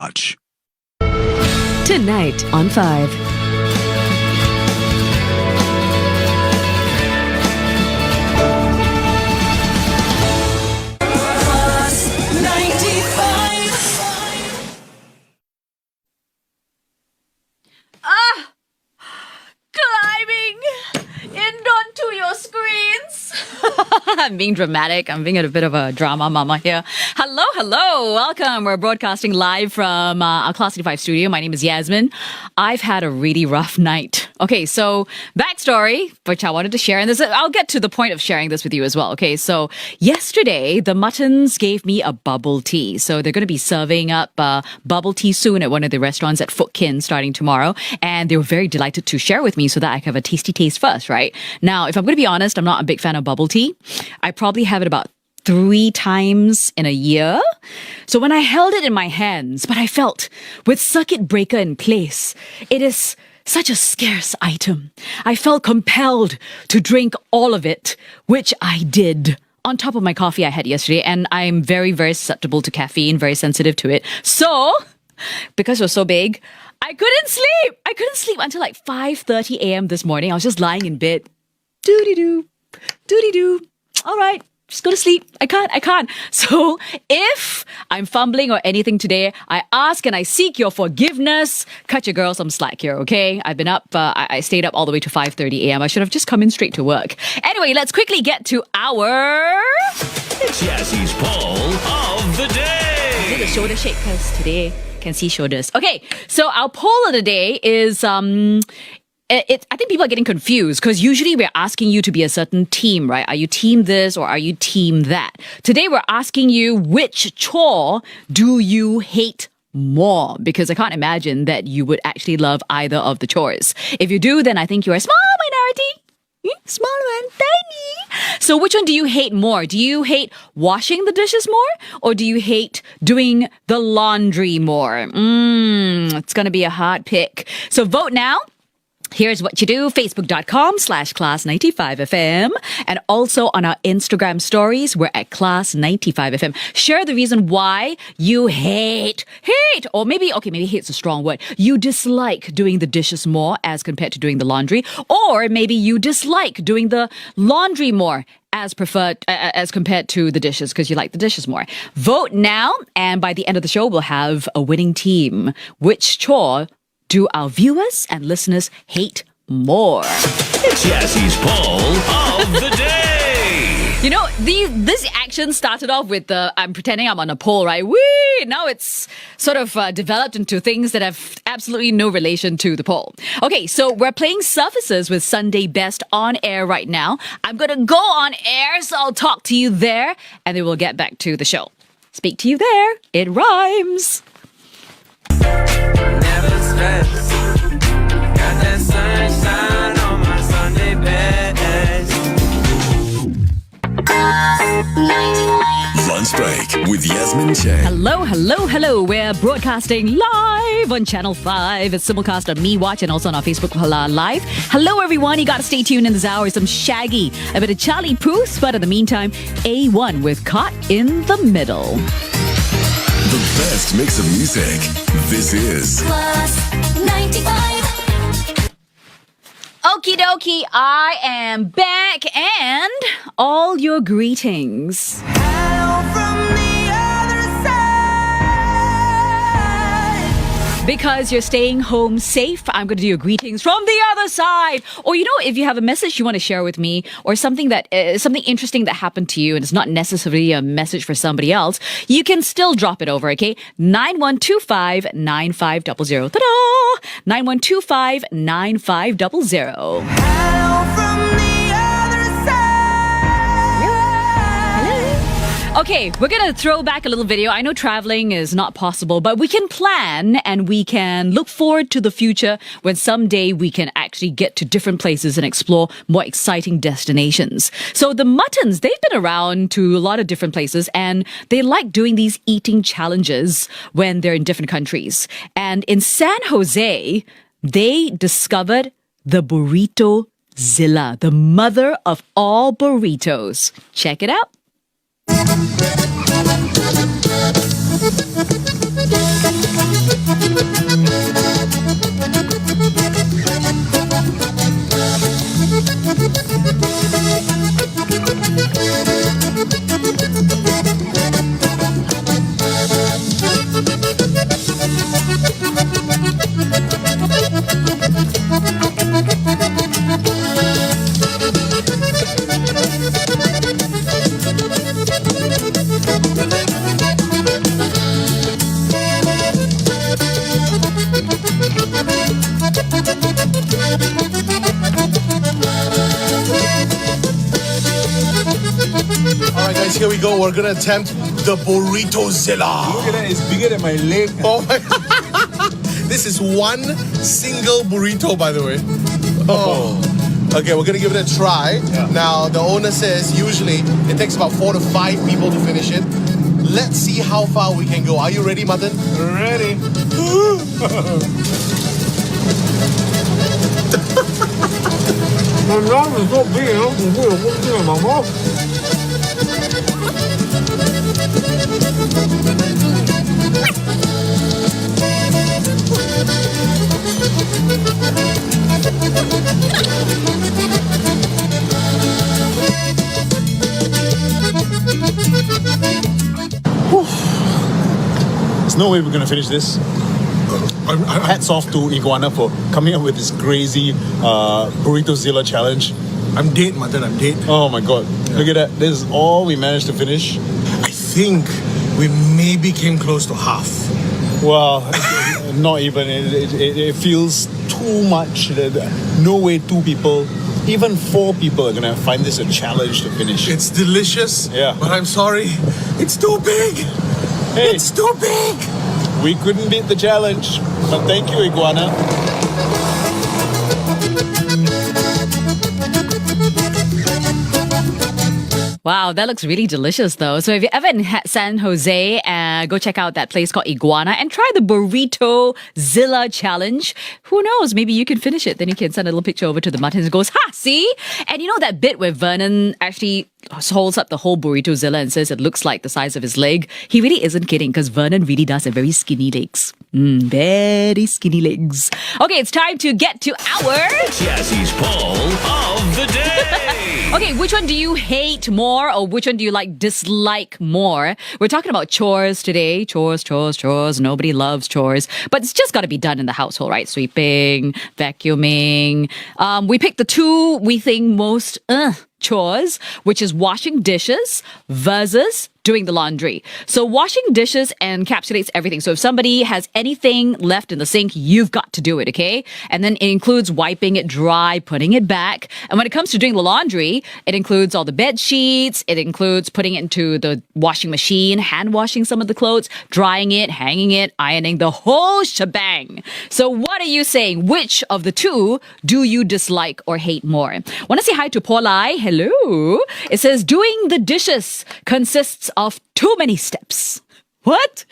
Watch. Tonight on 5. Climbing in onto your screens. I'm being dramatic. I'm being a bit of a drama mama here. Hello. Welcome. We're broadcasting live from our Class95 studio. My name is Yasmin. I've had a really rough night. Okay, so backstory, which I wanted to share, and I'll get to the point of sharing this with you as well. Okay, so yesterday, the Muttons gave me a bubble tea. So they're going to be serving up bubble tea soon at one of the restaurants at Fook Kin starting tomorrow. And they were very delighted to share with me so that I can have a tasty taste first, right? Now, if I'm going to be honest, I'm not a big fan of bubble tea. I probably have it about 3 times in a year. So when I held it in my hands, but I felt with circuit breaker in place, it is such a scarce item. I felt compelled to drink all of it, which I did. On top of my coffee I had yesterday, and I'm very, very susceptible to caffeine, very sensitive to it. So, because it was so big, I couldn't sleep. I couldn't sleep until like 5:30 a.m. this morning. I was just lying in bed. Doody-doo. All right. Just go to sleep. I can't. So if I'm fumbling or anything today, I ask and I seek your forgiveness. Cut your girl some slack here, okay? I've been up, I stayed up all the way to 5:30 a.m. I should have just come in straight to work. Anyway, let's quickly get to our... It's Yassie's poll of the day. I did a shoulder shake because today can see shoulders. Okay, so our poll of the day is... I think people are getting confused because usually we're asking you to be a certain team, right? Are you team this or are you team that? Today we're asking you which chore do you hate more? Because I can't imagine that you would actually love either of the chores. If you do, then I think you're a small minority. Small and tiny. So which one do you hate more? Do you hate washing the dishes more? Or do you hate doing the laundry more? It's going to be a hard pick. So vote now. Here's what you do, facebook.com/class95FM, and also on our Instagram stories, we're at class95FM. Share the reason why you hate, or maybe hate's a strong word. You dislike doing the dishes more as compared to doing the laundry, or maybe you dislike doing the laundry more as compared to the dishes because you like the dishes more. Vote now, and by the end of the show, we'll have a winning team. Which chore do our viewers and listeners hate more? It's Yassie's poll of the day. You know, this action started off with I'm pretending I'm on a poll, right? Now it's sort of developed into things that have absolutely no relation to the poll. Okay, so we're playing Surfaces with Sunday Best on air right now. I'm going to go on air, so I'll talk to you there, and then we'll get back to the show. Speak to you there. It rhymes. Never stress. Got that sunshine on my Sunday best. Lunch Break with Yasmin Chen. Hello. We're broadcasting live on Channel 5. It's simulcast on Me Watch and also on our Facebook Live. Hello, everyone. You got to stay tuned in this hour. Some Shaggy, a bit of Charlie Puth, but in the meantime, A1 with Caught in the Middle. The best mix of music. This is Class 95. Okie dokie, I am back and all your greetings. Hello from the other side. Because you're staying home safe, I'm going to do your greetings from the other side. Or, you know, if you have a message you want to share with me or something interesting that happened to you and it's not necessarily a message for somebody else, you can still drop it over, okay? 9125-9500. Ta-da! 9125-9500. Hello from the other side. Okay, we're going to throw back a little video. I know traveling is not possible, but we can plan and we can look forward to the future when someday we can actually get to different places and explore more exciting destinations. So the Muttons, they've been around to a lot of different places and they like doing these eating challenges when they're in different countries. And in San Jose, they discovered the Burrito Zilla, the mother of all burritos. Check it out. Alright guys, here we go. We're gonna attempt the Burrito Zilla. Look at that, it's bigger than my leg. Oh my This is one single burrito, by the way. Oh. Okay, we're gonna give it a try. Yeah. Now, the owner says usually it takes about 4 to 5 people to finish it. Let's see how far we can go. Are you ready, Matan? Ready? My mouth is so big, I can put a whole thing in my mouth. There's no way we're gonna finish this. Hats off to Iguana for coming up with this crazy Burrito Zilla challenge. I'm dead, Matan. I'm dead. Oh my god. Look at that. This is all we managed to finish. I think we maybe came close to half. Well, not even. It feels too much. No way 2 people, even 4 people are gonna find this a challenge to finish. It's delicious. Yeah. But I'm sorry. It's too big. Hey, It's too big. we couldn't beat the challenge. But thank you, Iguana. Wow, that looks really delicious though. So if you're ever in San Jose, go check out that place called Iguana and try the Burrito Zilla Challenge. Who knows? Maybe you can finish it. Then you can send a little picture over to the Muttons and goes, ha, see? And you know that bit where Vernon actually holds up the whole Burrito Zilla and says it looks like the size of his leg? He really isn't kidding because Vernon really does have very skinny legs. Very skinny legs. Okay, it's time to get to our... Jassie's poll of the day. Okay, which one do you hate more or which one do you dislike more? We're talking about chores today. Chores. Nobody loves chores. But it's just got to be done in the household, right? Sweeping, vacuuming. We picked the 2 we think most chores, which is washing dishes versus doing the laundry. So washing dishes encapsulates everything. So if somebody has anything left in the sink, you've got to do it, okay? And then it includes wiping it dry, putting it back. And when it comes to doing the laundry, it includes all the bed sheets. It includes putting it into the washing machine, hand washing some of the clothes, drying it, hanging it, ironing, the whole shebang. So what are you saying? Which of the 2 do you dislike or hate more? Want to say hi to Paulai. Hello. It says, doing the dishes consists of too many steps. What?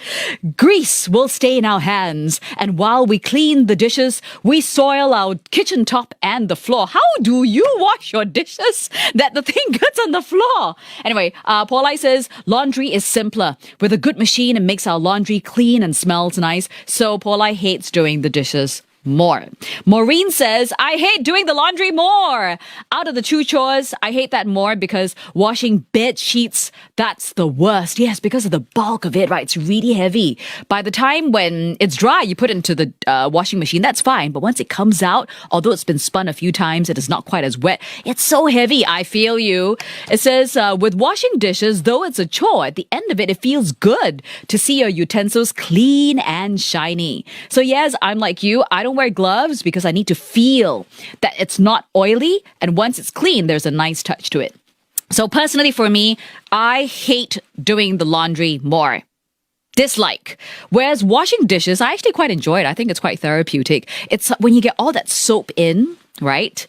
Grease will stay in our hands, and while we clean the dishes, we soil our kitchen top and the floor. How do you wash your dishes that the thing gets on the floor? Anyway, Paulai says, laundry is simpler. With a good machine, it makes our laundry clean and smells nice. So Paulai hates doing the dishes more. Maureen says, I hate doing the laundry more. Out of the 2 chores, I hate that more because washing bed sheets, that's the worst. Yes, because of the bulk of it, right? It's really heavy. By the time when it's dry, you put it into the washing machine, that's fine. But once it comes out, although it's been spun a few times, it is not quite as wet. It's so heavy. I feel you. It says, with washing dishes, though it's a chore, at the end of it, it feels good to see your utensils clean and shiny. So yes, I'm like you. I don't wear gloves because I need to feel that it's not oily, and once it's clean, there's a nice touch to it. So personally for me, I hate doing the laundry more. Dislike. Whereas washing dishes, I actually quite enjoy it. I think it's quite therapeutic. It's when you get all that soap in, right?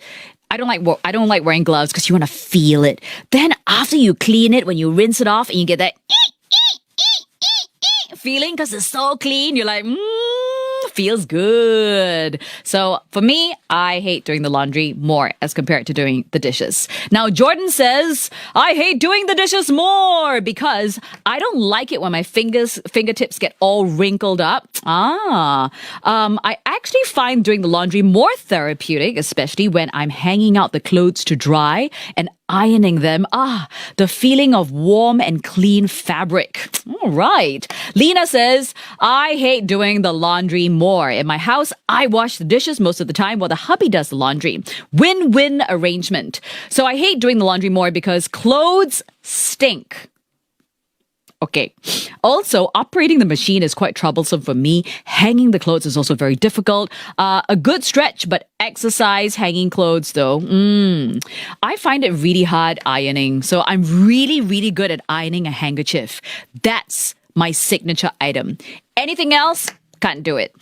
I don't like wearing gloves because you want to feel it. Then after you clean it, when you rinse it off and you get that feeling because it's so clean, you're like, feels good. So for me, I hate doing the laundry more as compared to doing the dishes. Now, Jordan says, I hate doing the dishes more because I don't like it when my fingertips get all wrinkled up. I actually find doing the laundry more therapeutic, especially when I'm hanging out the clothes to dry and ironing them. The feeling of warm and clean fabric. All right. Lena says, I hate doing the laundry more. In my house, I wash the dishes most of the time while the hubby does the laundry. Win-win arrangement. So I hate doing the laundry more because clothes stink. Okay. Also, operating the machine is quite troublesome for me. Hanging the clothes is also very difficult. A good stretch, but exercise hanging clothes though. I find it really hard ironing. So I'm really, really good at ironing a handkerchief. That's my signature item. Anything else? Can't do it.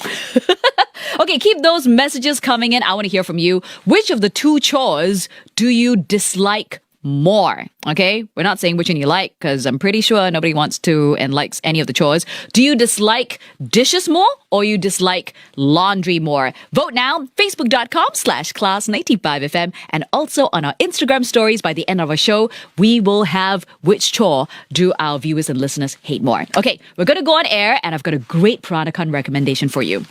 Okay, keep those messages coming in. I want to hear from you. Which of the two chores do you dislike more? Okay, we're not saying which one you like because I'm pretty sure nobody wants to and likes any of the chores. Do you dislike dishes more or you dislike laundry more? Vote now, facebook.com/class95FM, and also on our Instagram stories. By the end of our show, we will have which chore do our viewers and listeners hate more. Okay, we're going to go on air and I've got a great Peranakan recommendation for you.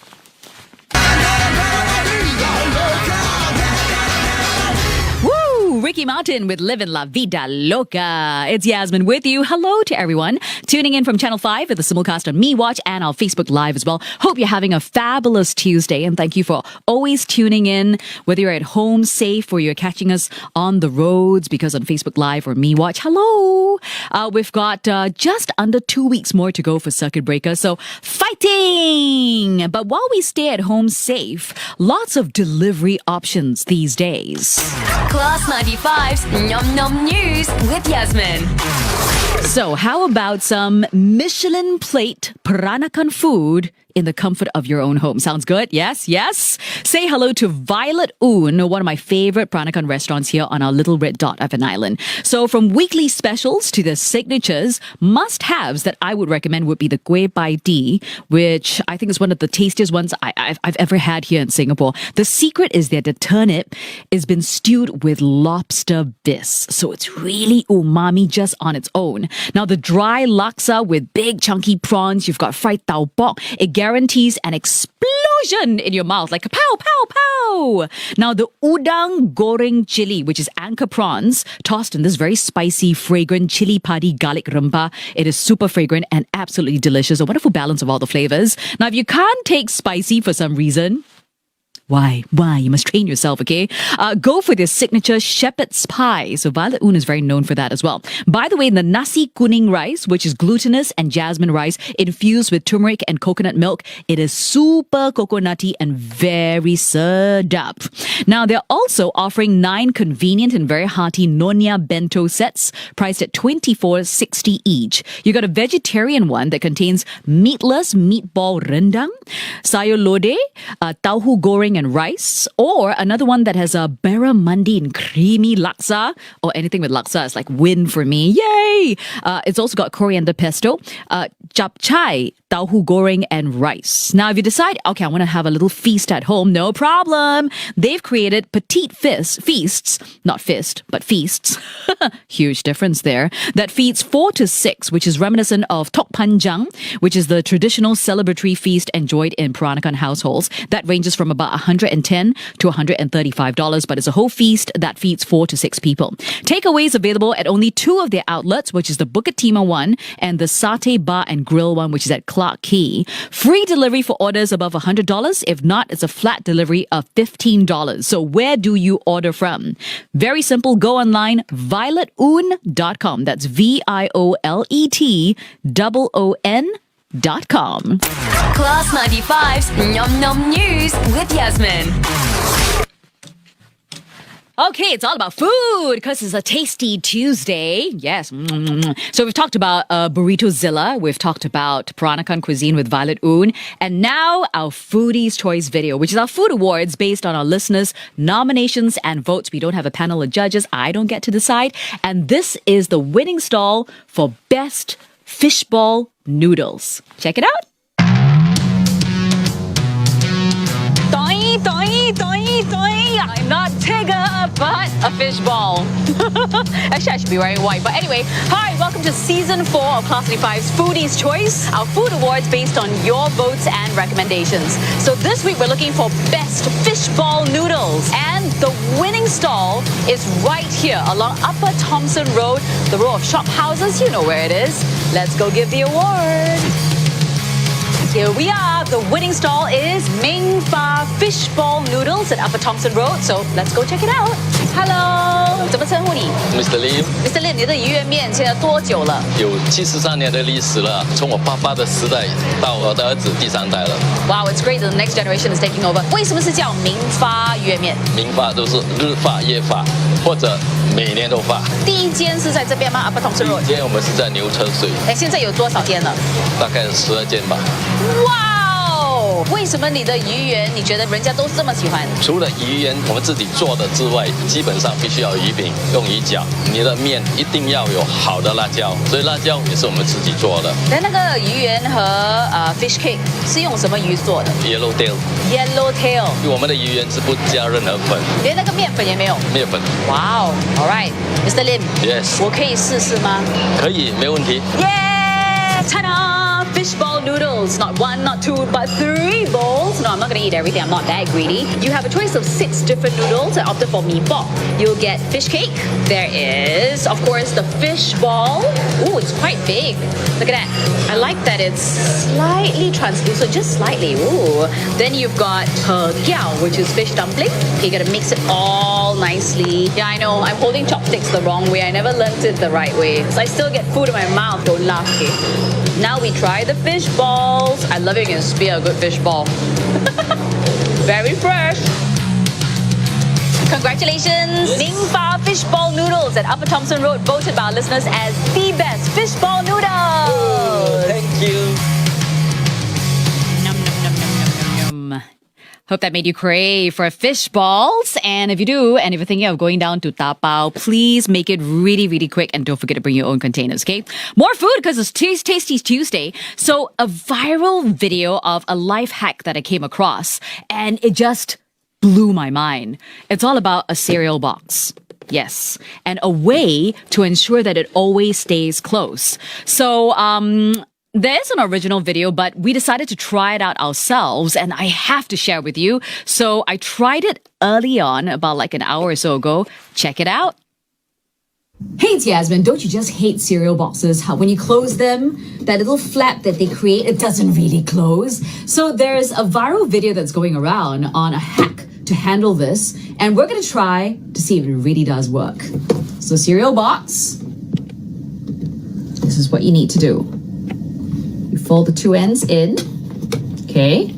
Ricky Martin with Livin' La Vida Loca. It's Yasmin with you. Hello to everyone tuning in from Channel 5 with the simulcast on MeWatch and our Facebook Live as well. Hope you're having a fabulous Tuesday and thank you for always tuning in, whether you're at home safe or you're catching us on the roads because on Facebook Live or MeWatch. Hello. We've got just under 2 weeks more to go for Circuit Breaker, so fighting! But while we stay at home safe, lots of delivery options these days. Class 95's Nom Nom News with Yasmin. So how about some Michelin plate Peranakan food in the comfort of your own home? Sounds good? Yes, yes. Say hello to Violet Un, one of my favorite Peranakan restaurants here on our little red dot of an island. So from weekly specials to the signatures, must-haves that I would recommend would be the Kueh Pai Tee, which I think is one of the tastiest ones I've ever had here in Singapore. The secret is that the turnip has been stewed with lobster bis. So it's really umami just on its own. Now the dry laksa with big chunky prawns, you've got fried tau pok. It guarantees an explosion in your mouth, like a pow, pow, pow. Now, the udang goreng chili, which is anchor prawns, tossed in this very spicy, fragrant chili padi garlic rempah. It is super fragrant and absolutely delicious. A wonderful balance of all the flavors. Now, if you can't take spicy for some reason, Why? You must train yourself, okay? Go for their signature shepherd's pie. So Violet Un is very known for that as well. By the way, the nasi kuning rice, which is glutinous and jasmine rice infused with turmeric and coconut milk, it is super coconutty and very sedap. Now, they're also offering 9 convenient and very hearty Nonya bento sets priced at $24.60 each. You got a vegetarian one that contains meatless meatball rendang, sayur lodeh, tauhu goreng and rice, or another one that has a barramundi and creamy laksa, or anything with laksa is like win for me. Yay! It's also got coriander pesto, japchae, tauhu goreng and rice. Now, if you decide, okay, I want to have a little feast at home, no problem. They've created petite feasts, not fist, but feasts. Huge difference there. That feeds 4 to 6, which is reminiscent of Tok Panjang, which is the traditional celebratory feast enjoyed in Peranakan households. That ranges from about $110 to $135, but it's a whole feast that feeds 4 to 6 people. Takeaways available at only 2 of their outlets, which is the Bukit Timah one and the Satay Bar and Grill one, which is at Clarke Quay. Free delivery for orders above $100. If not, it's a flat delivery of $15. So where do you order from? Very simple. Go online, violeton.com. That's VIOLETOON.com. Class 95's Nom Nom News with Yasmin. Okay, it's all about food because it's a tasty Tuesday. Yes. So we've talked about Burritozilla. We've talked about Peranakan cuisine with Violet Un. And now our Foodie's Choice video, which is our food awards based on our listeners' nominations and votes. We don't have a panel of judges. I don't get to decide. And this is the winning stall for Best Fishball Noodles. Check it out. I'm not Tigger, but a fish ball. Actually, I should be wearing white. But anyway, hi, welcome to Season 4 of Class95's Foodie's Choice, our food awards based on your votes and recommendations. So this week, we're looking for best fish ball noodles. And the winning stall is right here along Upper Thompson Road, the row of shop houses. You know where it is. Let's go give the award. Here we are. The winning stall is Ming Fa Fishball Noodles at Upper Thompson Road. So let's go check it out. Hello， 怎么称呼你 Mr. Lim， ？Mr. Lim， 你的鱼圆面现在多久了？有73年的历史了，从我爸爸的时代到我的儿子第3代了。Wow, it's great that the next generation is taking over. 为什么是叫明发鱼圆面？民发都是日发、夜发，或者每年都发。第一间是在这边吗 ？Upper Thompson Road。今天我们是在牛车水，现在有多少间了？大概12间吧。哇哦！为什么你的鱼圆你觉得人家都这么喜欢？除了鱼圆我们自己做的之外，基本上必须要有鱼饼，用鱼饺。你的面一定要有好的辣椒，所以辣椒也是我们自己做的。那个鱼圆和fish cake 是用什么鱼做的 Yellow tail， ？Yellow tail。我们的鱼圆是不加任何粉，连那个面粉也没有。面粉。哇哦 ，All right，Mr. Lim。Yes。我可以试试吗？可以，没问题。Yeah，ta-da！ Fishball noodles, not one, not two, but 3 bowls. No, I'm not going to eat everything. I'm not that greedy. You have a choice of 6 different noodles. I opted for mee pok. You'll get fish cake. There is, of course, the fish ball. Ooh, it's quite big. Look at that. I like that it's slightly translucent, just slightly. Ooh. Then you've got he which is fish dumpling. You got to mix it all nicely. Yeah, I know. I'm holding chopsticks the wrong way. I never learned it the right way. So I still get food in my mouth. Don't laugh, okay? Now we try the fish balls. I love it when you spear a good fish ball. Very fresh. Congratulations, Ming Fa Fishball Noodles at Upper Thompson Road, voted by our listeners as the best fishball noodles. Thank you. Nom, nom, nom, nom, nom, nom, nom. Hope that made you crave for fish balls. And if you do, and if you're thinking of going down to Tapao, please make it really, really quick. And don't forget to bring your own containers, okay? More food because it's Tasty Tuesday. So a viral video of a life hack that I came across. And it just blew my mind. It's all about a cereal box. Yes. And a way to ensure that it always stays close. So, there's an original video, but we decided to try it out ourselves, and I have to share with you. So I tried it early on, about like an hour or so ago. Check it out. Hey, it's Yasmin. Don't you just hate cereal boxes? How when you close them, that little flap that they create, it doesn't really close. So there's a viral video that's going around on a hack to handle this, and we're going to try to see if it really does work. So cereal box. This is what you need to do. You fold the 2 ends in, okay?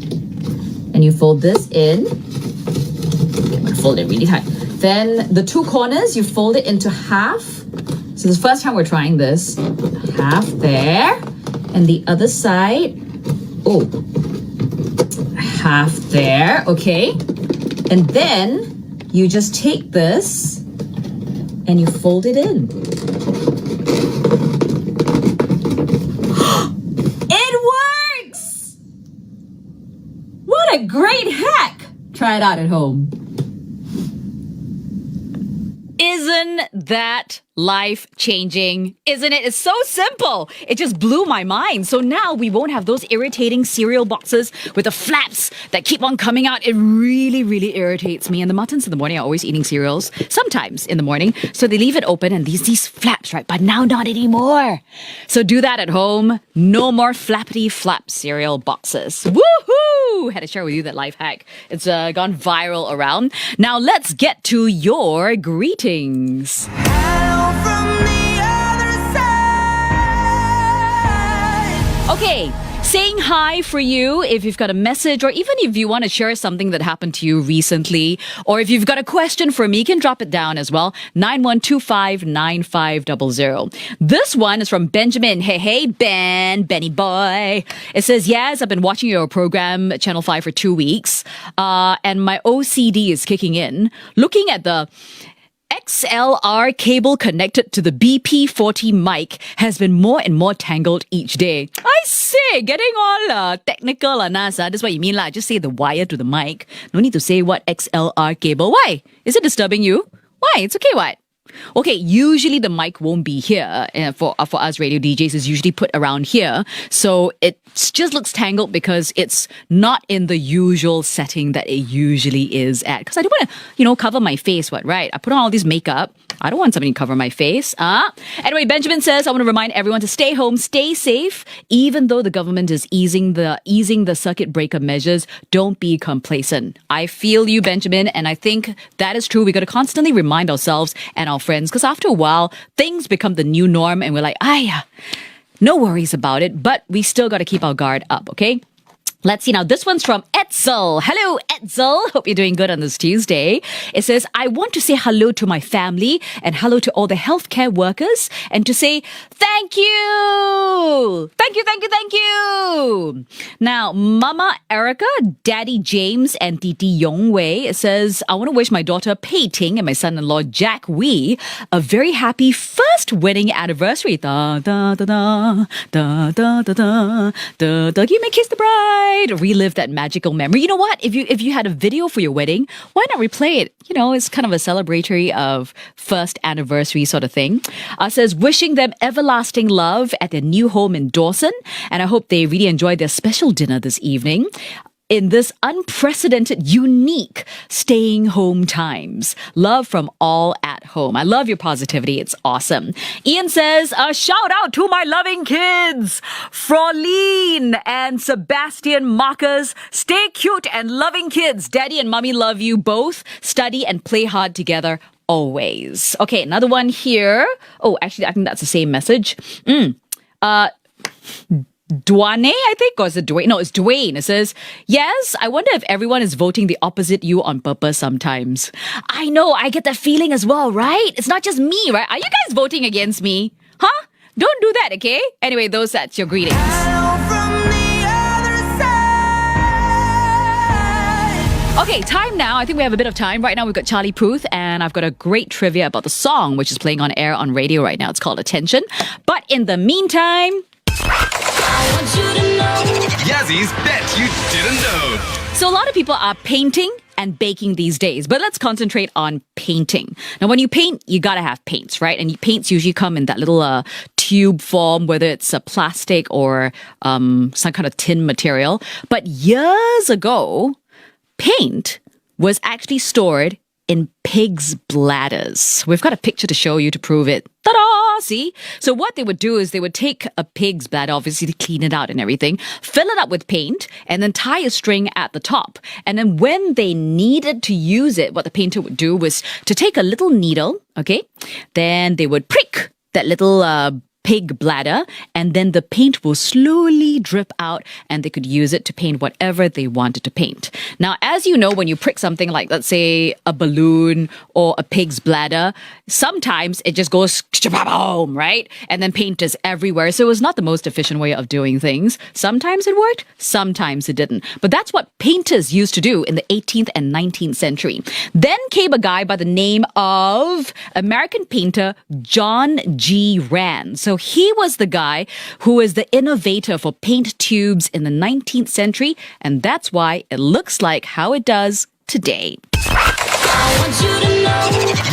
And you fold this in. Okay, I'm gonna fold it really tight. Then the 2 corners, you fold it into half. So this first time we're trying this. Half there. And the other side, half there, okay? And then you just take this and you fold it in. What a great hack! Try it out at home. Isn't that life-changing? Isn't it? It's so simple. It just blew my mind. So now we won't have those irritating cereal boxes with the flaps that keep on coming out. It really, really irritates me. And the muttons in the morning are always eating cereals, sometimes in the morning. So they leave it open and these flaps, right? But now not anymore. So do that at home. No more flappity flap cereal boxes. Woohoo! Had to share with you that life hack. It's gone viral around. Now let's get to your greetings. Okay, saying hi for you if you've got a message or even if you want to share something that happened to you recently or if you've got a question for me, you can drop it down as well. 91259500. This one is from Benjamin. Hey, Benny boy. It says, yes, I've been watching your program, Channel 5, for 2 weeks, and my OCD is kicking in. Looking at the XLR cable connected to the BP40 mic has been more and more tangled each day. I say, getting all technical on us. That's what you mean lah. Just say the wire to the mic. No need to say what XLR cable. Why? Is it disturbing you? Why? It's okay, what? Okay, usually the mic won't be here for us radio DJs. It's usually put around here. So it just looks tangled because it's not in the usual setting that it usually is at. Because I don't want to, cover my face, right? I put on all this makeup. I don't want somebody to cover my face. Anyway, Benjamin says, I want to remind everyone to stay home, stay safe. Even though the government is easing the circuit breaker measures, don't be complacent. I feel you, Benjamin, and I think that is true. We got to constantly remind ourselves and our friends, because after a while, things become the new norm and we're like, no worries about it, but we still got to keep our guard up, okay? Let's see now. This one's from Etzel. Hello, Etzel. Hope you're doing good on this Tuesday. It says, I want to say hello to my family and hello to all the healthcare workers and to say thank you. Thank you, thank you, thank you. Now, Mama Erica, Daddy James, and Titi Yong Wei says, I want to wish my daughter Pei Ting and my son-in-law Jack Wee a very happy first wedding anniversary. Da, da, da, da, da, da, da, da, da, da. You may kiss the bride. Relive that magical memory. You know what? If you had a video for your wedding, why not replay it? It's kind of a celebratory of first anniversary sort of thing. Says, wishing them everlasting love at their new home in Dawson. And I hope they really enjoyed their special dinner this evening in this unprecedented, unique staying home times. Love from all at home. I love your positivity. It's awesome. Ian says, a shout out to my loving kids, Fraulein and Sebastian Marcus. Stay cute and loving kids. Daddy and mommy love you both. Study and play hard together always. Okay, another one here. Oh, actually, I think that's the same message. Dwane, I think, or is it Dwayne? No, it's Dwayne. It says, yes, I wonder if everyone is voting the opposite you on purpose sometimes. I know, I get that feeling as well, right? It's not just me, right? Are you guys voting against me? Huh? Don't do that, okay? Anyway, that's your greetings. Okay, time now. I think we have a bit of time. Right now we've got Charlie Puth and I've got a great trivia about the song which is playing on air on radio right now. It's called Attention. But in the meantime... Yazzy's Bet You Didn't Know. So a lot of people are painting and baking these days, but let's concentrate on painting. Now, when you paint, you gotta have paints, right? And paints usually come in that little tube form, whether it's a plastic or some kind of tin material. But years ago, paint was actually stored in pigs' bladders. We've got a picture to show you to prove it. Ta-da! See? So what they would do is they would take a pig's bladder, obviously to clean it out and everything, fill it up with paint, and then tie a string at the top. And then when they needed to use it, what the painter would do was to take a little needle, okay? Then they would prick that little pig bladder, and then the paint will slowly drip out and they could use it to paint whatever they wanted to paint. Now, as you know, when you prick something like, let's say, a balloon or a pig's bladder, sometimes it just goes boom, right? And then paint is everywhere. So it was not the most efficient way of doing things. Sometimes it worked, sometimes it didn't. But that's what painters used to do in the 18th and 19th century. Then came a guy by the name of American painter John G. Rand. So he was the guy who was the innovator for paint tubes in the 19th century, and that's why it looks like how it does today.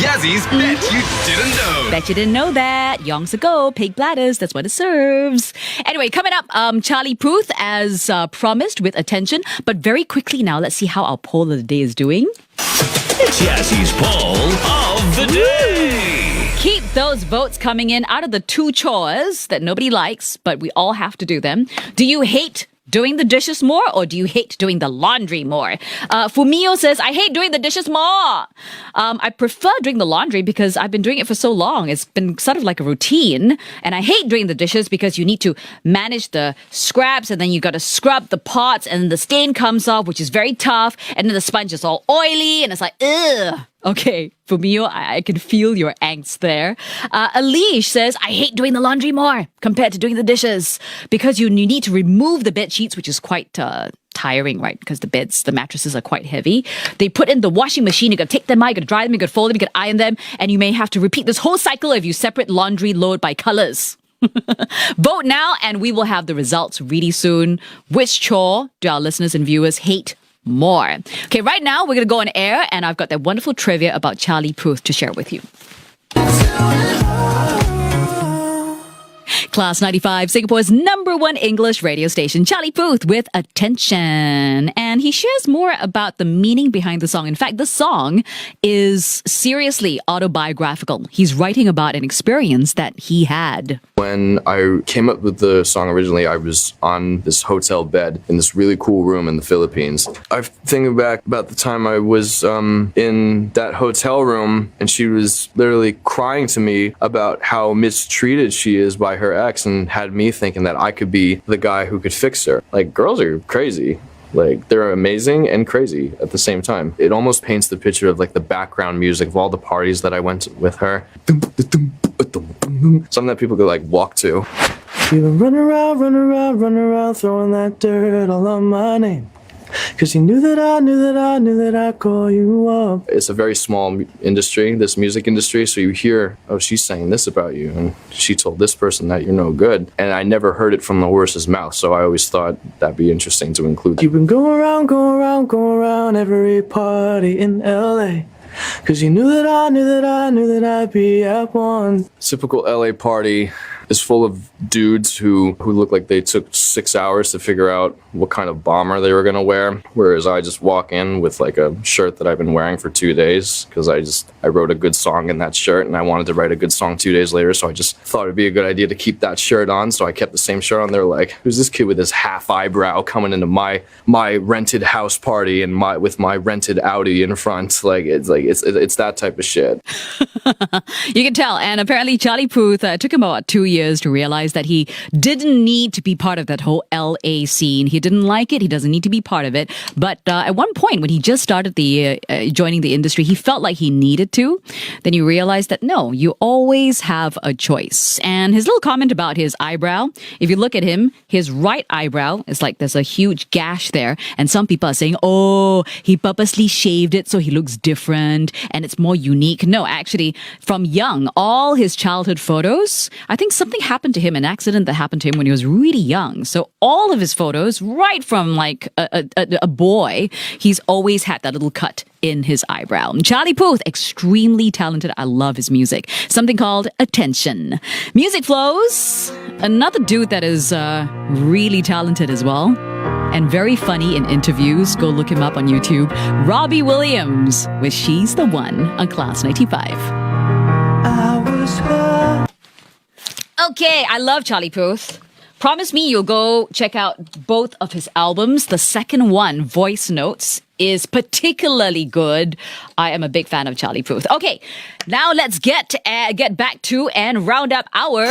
Yazzy's Bet You Didn't Know. Bet you didn't know that. Yongs ago, pig bladders, that's what it serves. Anyway, coming up, Charlie Puth as promised with Attention. But very quickly now, let's see how our poll of the day is doing. It's Yazzy's Poll of the Day. Keep those votes coming in out of the two chores that nobody likes, but we all have to do them. Do you hate doing the dishes more, or do you hate doing the laundry more? Fumio says, I hate doing the dishes more. I prefer doing the laundry because I've been doing it for so long. It's been sort of like a routine. And I hate doing the dishes because you need to manage the scraps, and then you got to scrub the pots, and then the stain comes off, which is very tough. And then the sponge is all oily, and it's like, ugh. Okay, Fumio, I can feel your angst there. Alish says, I hate doing the laundry more compared to doing the dishes because you need to remove the bed sheets, which is quite tiring, right? Because the mattresses are quite heavy. They put in the washing machine. You got to take them out, you got to dry them, you got to fold them, you got to iron them, and you may have to repeat this whole cycle if you separate laundry load by colors. Vote now, and we will have the results really soon. Which chore do our listeners and viewers hate more? Okay, right now we're going to go on air, and I've got that wonderful trivia about Charlie Puth to share with you. Class 95, Singapore's #1 English radio station, Charlie Puth with Attention. And he shares more about the meaning behind the song. In fact, the song is seriously autobiographical. He's writing about an experience that he had. When I came up with the song originally, I was on this hotel bed in this really cool room in the Philippines. I'm thinking back about the time I was in that hotel room, and she was literally crying to me about how mistreated she is by her ex, and had me thinking that I could be the guy who could fix her. Like, girls are crazy. Like, they're amazing and crazy at the same time. It almost paints the picture of like the background music of all the parties that I went to with her. Something that people could like walk to. You've been running around, throwing that dirt all on my name. Cause you knew that I'd call you up. It's a very small industry, this music industry, so you hear, oh, she's saying this about you, and she told this person that you're no good. And I never heard it from the horse's mouth, so I always thought that'd be interesting to include. You've been going around every party in LA. Cause you knew that I'd be at one. Typical LA party is full of dudes who look like they took 6 hours to figure out what kind of bomber they were gonna wear, whereas I just walk in with like a shirt that I've been wearing for 2 days because I wrote a good song in that shirt, and I wanted to write a good song 2 days later, so I just thought it'd be a good idea to keep that shirt on, so I kept the same shirt on. They're like, who's this kid with his half eyebrow coming into my rented house party and with my rented Audi in front? It's that type of shit. You can tell. And apparently Charlie Puth, it took him about 2 years to realize that he didn't need to be part of that whole LA scene. He didn't like it. He doesn't need to be part of it. But at one point, when he just started joining the industry, he felt like he needed to. Then he realized that no, you always have a choice. And his little comment about his eyebrow, if you look at him, his right eyebrow is like there's a huge gash there. And some people are saying, oh, he purposely shaved it so he looks different and it's more unique. No, actually, from young, all his childhood photos, I think something happened to him, an accident that happened to him when he was really young. So all of his photos, right from like a boy, he's always had that little cut in his eyebrow. Charlie Puth, extremely talented. I love his music. Something called Attention. Music Flows, another dude that is really talented as well and very funny in interviews. Go look him up on YouTube. Robbie Williams with She's the One on Class 95. Okay, I love Charlie Puth. Promise me you'll go check out both of his albums. The second one, Voice Notes, is particularly good. I am a big fan of Charlie Puth. Okay, now let's get back to and round up our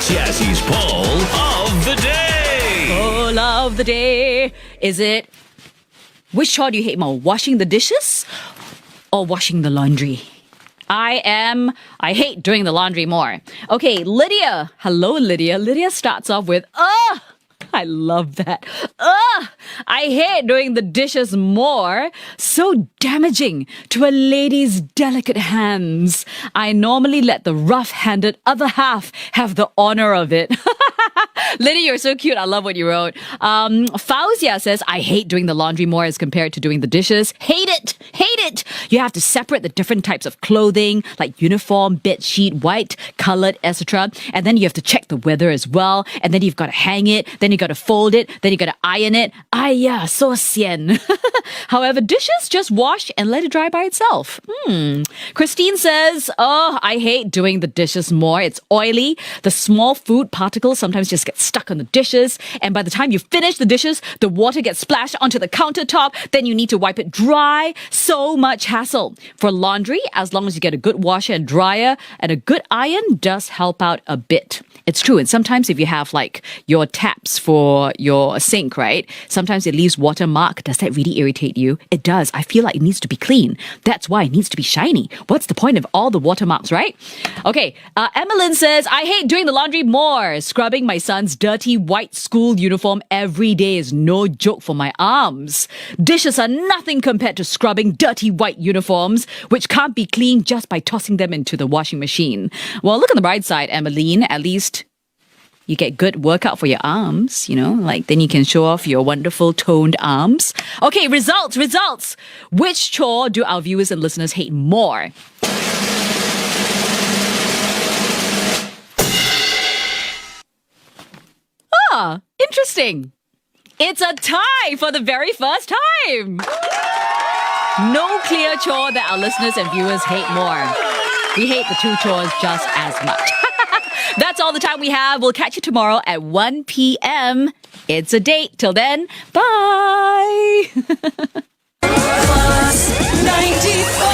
Jassie's poll of the day. poll of the day. Is it, which chore do you hate more, washing the dishes or washing the laundry? I hate doing the laundry more. Okay, Lydia. Hello, Lydia. Lydia starts off with, I love that. I hate doing the dishes more. So damaging to a lady's delicate hands. I normally let the rough-handed other half have the honor of it. Lydia, you're so cute. I love what you wrote. Fauzia says, I hate doing the laundry more as compared to doing the dishes. Hate it. Hate it. You have to separate the different types of clothing, like uniform, bed sheet, white, colored, etc. And then you have to check the weather as well. And then you've got to hang it. Then you got to fold it. Then you got to iron it. Ay, so sian. However, dishes, just wash and let it dry by itself. Christine says, I hate doing the dishes more. It's oily. The small food particles sometimes just get stuck on the dishes. And by the time you finish the dishes, the water gets splashed onto the countertop. Then you need to wipe it dry. So much hassle. For laundry, as long as you get a good washer and dryer and a good iron does help out a bit. It's true. And sometimes if you have like your taps for your sink, right? Sometimes it leaves watermark. Does that really irritate you? It does. I feel like it needs to be clean. That's why it needs to be shiny. What's the point of all the watermarks, right? Okay. Emmeline says, I hate doing the laundry more. Scrubbing my son's dirty white school uniform every day is no joke for my arms. Dishes are nothing compared to scrubbing dirty white uniforms, which can't be cleaned just by tossing them into the washing machine. Well, look on the bright side, Emmeline. At least you get good workout for your arms, like then you can show off your wonderful toned arms. Okay, results. Which chore do our viewers and listeners hate more? Interesting. It's a tie for the very first time. No clear chore that our listeners and viewers hate more. We hate the two chores just as much. That's all the time we have. We'll catch you tomorrow at 1 p.m. It's a date. Till then, bye. Class 95.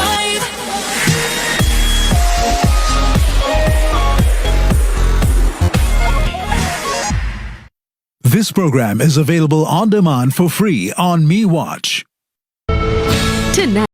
This program is available on demand for free on MeWatch. Tonight.